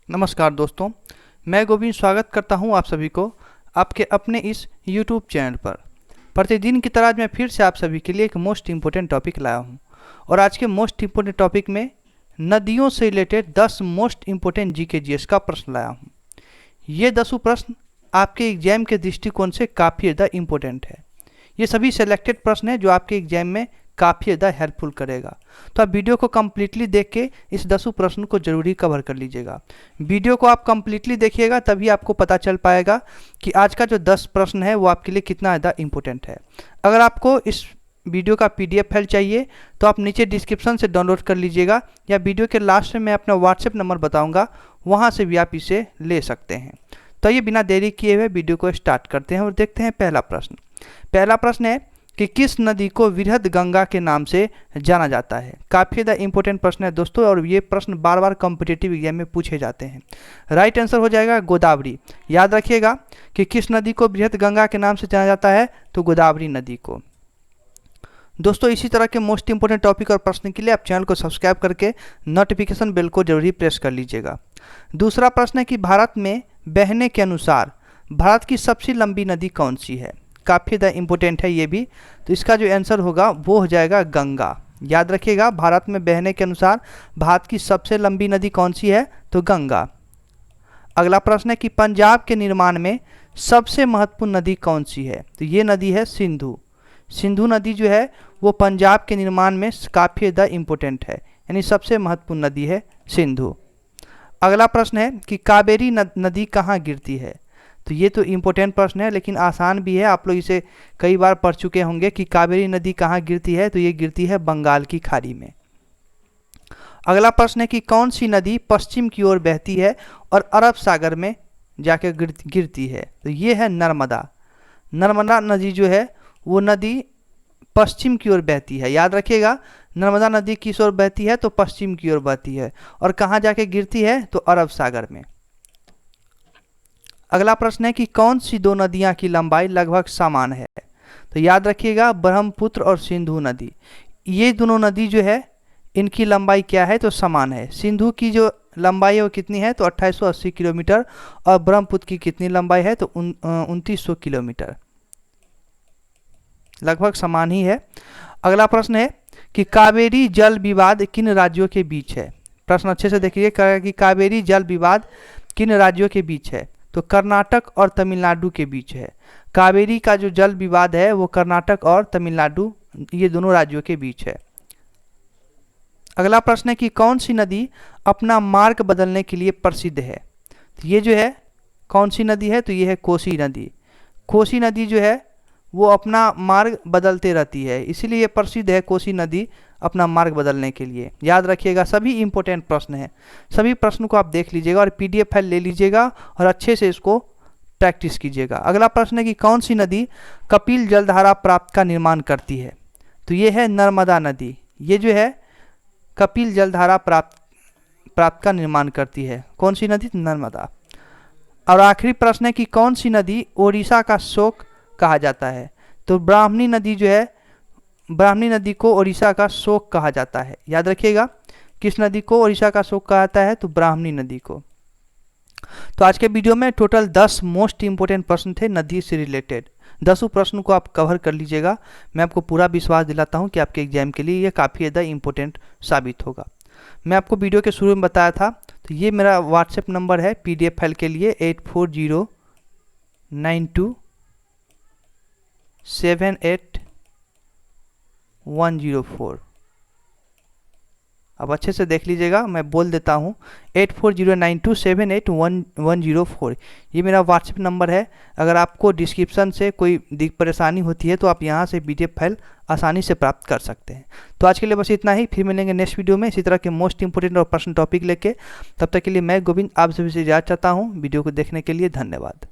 नमस्कार दोस्तों, मैं गोविंद स्वागत करता हूं आप सभी को आपके अपने इस YouTube चैनल पर। प्रतिदिन की तरह मैं फिर से आप सभी के लिए एक मोस्ट इम्पोर्टेंट टॉपिक लाया हूं और आज के मोस्ट इम्पोर्टेंट टॉपिक में नदियों से related 10 most important GK GS का प्रश्न लाया हूं। ये 10 प्रश्न आपके एग्जाम के दृष्टिकोण से काफ़ी ज़्यादा इम्पोर्टेंट है। ये सभी सेलेक्टेड प्रश्न हैं जो आपके एग्जाम में काफ़ी ज़्यादा हेल्पफुल करेगा। तो आप वीडियो को कम्प्लीटली देख के इस 10 प्रश्न को जरूरी कवर कर लीजिएगा। वीडियो को आप कम्प्लीटली देखिएगा तभी आपको पता चल पाएगा कि आज का जो 10 प्रश्न है वो आपके लिए कितना ज़्यादा इम्पोर्टेंट है। अगर आपको इस वीडियो का PDF फाइल चाहिए तो आप नीचे डिस्क्रिप्शन से डाउनलोड कर लीजिएगा या वीडियो के लास्ट में मैं अपना व्हाट्सएप नंबर बताऊँगा, वहाँ से भी आप इसे ले सकते हैं। तो ये बिना देरी किए हुए वीडियो को स्टार्ट करते हैं और देखते हैं पहला प्रश्न। पहला प्रश्न है कि किस नदी को वृहद गंगा के नाम से जाना जाता है। काफ़ी ज़्यादा इंपॉर्टेंट प्रश्न है दोस्तों और ये प्रश्न बार बार कॉम्पिटिटिव एग्जाम में पूछे जाते हैं। राइट आंसर हो जाएगा गोदावरी। याद रखिएगा कि किस नदी को वृहद गंगा के नाम से जाना जाता है, तो गोदावरी नदी को। दोस्तों इसी तरह के मोस्ट इंपोर्टेंट टॉपिक और प्रश्न के लिए आप चैनल को सब्सक्राइब करके नोटिफिकेशन बेल को जरूरी प्रेस कर लीजिएगा। दूसरा प्रश्न है कि भारत में बहने के अनुसार भारत की सबसे लंबी नदी कौन सी है। काफ़ी ज़्यादा इम्पोर्टेंट है ये भी। तो इसका जो आंसर होगा वो हो जाएगा गंगा। याद रखिएगा भारत में बहने के अनुसार भारत की सबसे लंबी नदी कौन सी है, तो गंगा। अगला प्रश्न है कि पंजाब के निर्माण में सबसे महत्वपूर्ण नदी कौन सी है, तो ये नदी है सिंधु। सिंधु नदी जो है वो पंजाब के निर्माण में काफ़ी ज़्यादा इम्पोर्टेंट है, यानी सबसे महत्वपूर्ण नदी है सिंधु। अगला प्रश्न है कि कावेरी नदी कहाँ गिरती है। तो ये तो इम्पोर्टेंट प्रश्न है लेकिन आसान भी है, आप लोग इसे कई बार पढ़ चुके होंगे कि कावेरी नदी कहाँ गिरती है, तो ये गिरती है बंगाल की खाड़ी में। अगला प्रश्न है कि कौन सी नदी पश्चिम की ओर बहती है और अरब सागर में जाकर गिरती है, तो ये है नर्मदा। नर्मदा नदी जो है वो नदी पश्चिम की ओर बहती है। याद रखिएगा नर्मदा नदी किस ओर बहती है, तो पश्चिम की ओर बहती है और कहाँ जाके गिरती है, तो अरब सागर में। अगला प्रश्न है कि कौन सी दो नदियां की लंबाई लगभग समान है। तो याद रखिएगा ब्रह्मपुत्र और सिंधु नदी, ये दोनों नदी जो है इनकी लंबाई क्या है, तो समान है। सिंधु की जो लंबाई है वो कितनी है, तो 2880 किलोमीटर और ब्रह्मपुत्र की कितनी लंबाई है, तो 2900 किलोमीटर, लगभग समान ही है। अगला प्रश्न है कि कावेरी जल विवाद किन राज्यों के बीच है। प्रश्न अच्छे से देखिए कि कावेरी जल विवाद किन राज्यों के बीच है, तो कर्नाटक और तमिलनाडु के बीच है। कावेरी का जो जल विवाद है वो कर्नाटक और तमिलनाडु ये दोनों राज्यों के बीच है। अगला प्रश्न है कि कौन सी नदी अपना मार्ग बदलने के लिए प्रसिद्ध है। तो ये जो है कौन सी नदी है, तो ये है कोसी नदी। कोसी नदी जो है वो अपना मार्ग बदलते रहती है, इसीलिए ये प्रसिद्ध है कोसी नदी अपना मार्ग बदलने के लिए। याद रखिएगा सभी इंपॉर्टेंट प्रश्न हैं, सभी प्रश्न को आप देख लीजिएगा और PDF फाइल ले लीजिएगा और अच्छे से इसको प्रैक्टिस कीजिएगा। अगला प्रश्न है कि कौन सी नदी कपिल जलधारा प्राप्त का निर्माण करती है। तो ये है नर्मदा नदी, ये जो है कपिल जलधारा प्राप्त का निर्माण करती है। कौन सी नदी, नर्मदा। और आखिरी प्रश्न है कि कौन सी नदी ओडिशा का शोक कहा जाता है। तो ब्राह्मणी नदी जो है, ब्राह्मणी नदी को ओडिशा का शोक कहा जाता है। याद रखिएगा किस नदी को ओडिशा का शोक कहा जाता है, तो ब्राह्मणी नदी को। तो आज के वीडियो में टोटल 10 मोस्ट इंपोर्टेंट प्रश्न थे नदी से रिलेटेड। 10 प्रश्न को आप कवर कर लीजिएगा। मैं आपको पूरा विश्वास दिलाता हूं कि आपके एग्जाम के लिए ये काफ़ी ज़्यादा इंपॉर्टेंट साबित होगा। मैं आपको वीडियो के शुरू में बताया था, तो ये मेरा व्हाट्सएप नंबर है PDF फाइल के लिए 8409278104। अब अच्छे से देख लीजिएगा, मैं बोल देता हूँ 8409278104। ये मेरा व्हाट्सएप नंबर है। अगर आपको डिस्क्रिप्शन से कोई परेशानी होती है तो आप यहाँ से PDF फाइल आसानी से प्राप्त कर सकते हैं। तो आज के लिए बस इतना ही, फिर मिलेंगे नेक्स्ट वीडियो में इसी तरह के मोस्ट इंपोर्टेंट और प्रश्न टॉपिक लेके। तब तक के लिए मैं गोविंद आप सभी से इजाज़त चाहता हूँ। वीडियो को देखने के लिए धन्यवाद।